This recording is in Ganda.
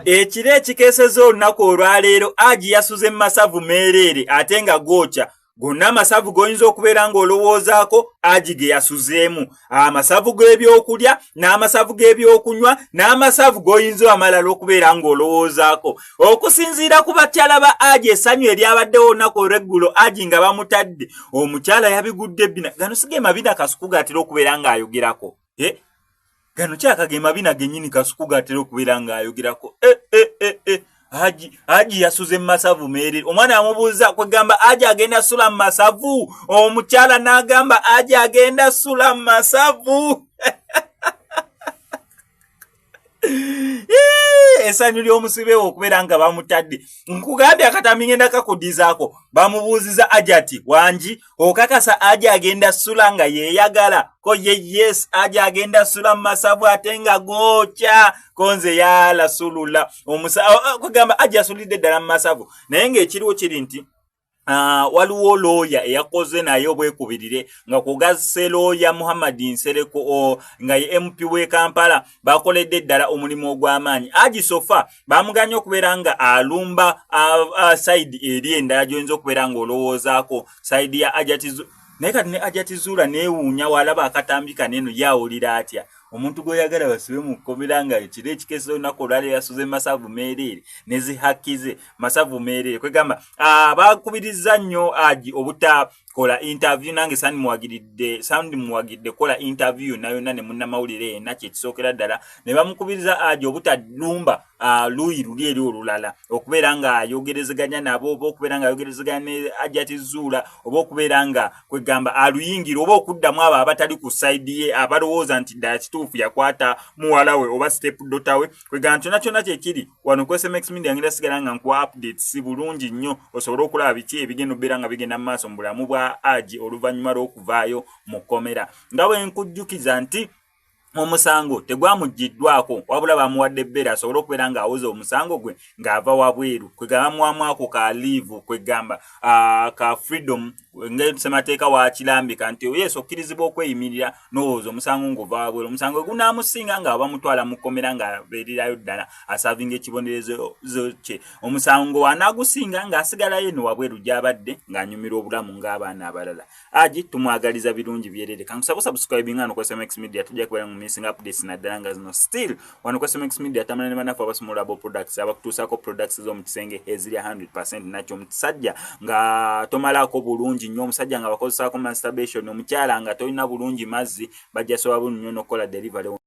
Ekire ekikeeseza olunaku olwaleero Haji yasuze masavu meereere ate nga goocha. Gonna amasavu goyinza okubeera ng'olowoozaako Haji ge yasuzeemu. Amasavu g'ebyokulya, n'amasavu g'ebyokunywa, n'amasavu goyinza amalala okubeera ng'olowoozaako. Okusinziira ku bakyala ba Haji essanyu eryabaddewo olunaku olw'eggulo Haji nga bamutadde, omukyala yabigudde bina. Gano si ge mabina Kasuku g'atera okubeera ng'ayogerako. Gano kyaka ge mabina gennyini Kasuku g'atera okubeera ng'ayogerako. Haji yasuze masavu meereere. Omwana amubuuza kwegamba Haji agenda sula masavu. Omukyala n'agamba Haji agenda sula masavu. Essanyu ly'omusibe okubeera nga bamutadde. Nkugambye akatambi ngenda kakudizaako. Bamubuuziza Haji ati wangi okakasa Haji agenda sula nga yeeyagala. Ko yes Haji agenda sula masavu ate nga goocha. Konze yala sulula. Kwegamba Haji asulidde ddala masavu. Naye ng'ekiriwo kiri nti waliwo looya eyakoze naye obwekubirire nga kugase looya Muhammad Nsereko nga ye MP w'e Kampala bakoledde ddala omulimu ogw'amaanyi. Haji Sofa bamuganya okubeera nga alumba side eri endala gy'oyinza okubeera ng'olowoozaako side ya Ajatizu. Naye kati ne Ajatizula neewuunya walaba akatambi kaneno yawulira atya. Omuntu gw'oyagala basibe mu kkomera nga ekiro ekikeesa olunaku olwaleero yasuze masavu meereere ne zihakize masavu meereere. Kwegamba bakubiriza nnyo Haji obutakola interview. Nange sandi muwagiridde kola interview nayo ne munnamawulire yenna kyekisookera ddala ne bamukubiriza Haji obutalumba luuyi luli eri olulala okubeera nga ayogerezeganya nabo oba okubeera nga ayogerezeganya ne Ajatizula oba okubeera nga kwegamba aluyingira oba okuddamu abo abatali ku side ye abalowooza nti ddala kituufu yakwata muwala we oba step daughter we. Kwegamba kyonna kyekiri wano ku SMX Media ngenda sigala nga nkuwa updates si bulungi nnyo osobole okulaba biki ebigenda okubeera nga bigenda mu maaso mu bulamu bwa Haji oluvannyuma lw'okuvaayo mu kkomera. Nga bwe nkujjukiza nti omusango tegwamuggiddwako wabula bamuwadde ebbeera asobole okubeera ng'awoza omusango gwe ng'ava wabweru. Kwegamba muwamwako ka leave kwegamba ka freedom ng'ensemateeka wakirambika nti yesu okkirizibwa okweyimirira n'owooza omusango ng'ova wabweru. Omusango gunaamusinga nga bamutwala mu kkomera ng'abeererayo ddala asaavinga ekibonerezo kye. Omusango anaagusinga ng'asigalayo eno wabweru gy'abadde ng'anyumira obulamu ng'abaana abalala. Haji tumwagaliza birungi byerere. Kankusaba subscribing hano ku SMX Media tujja kubeera mu missing updates naddala nga zino still wano ku SMX Media tamala ne banafu abasumulabo products abakutuusaako products z'omu kisenge eziri 100% nakyo omusajja nga tomalako bulungi nnyo omusajja nga bakozesaako masturbation omukyala nga tolina bulungi mazzi bajja soba nnyo n'okola delivery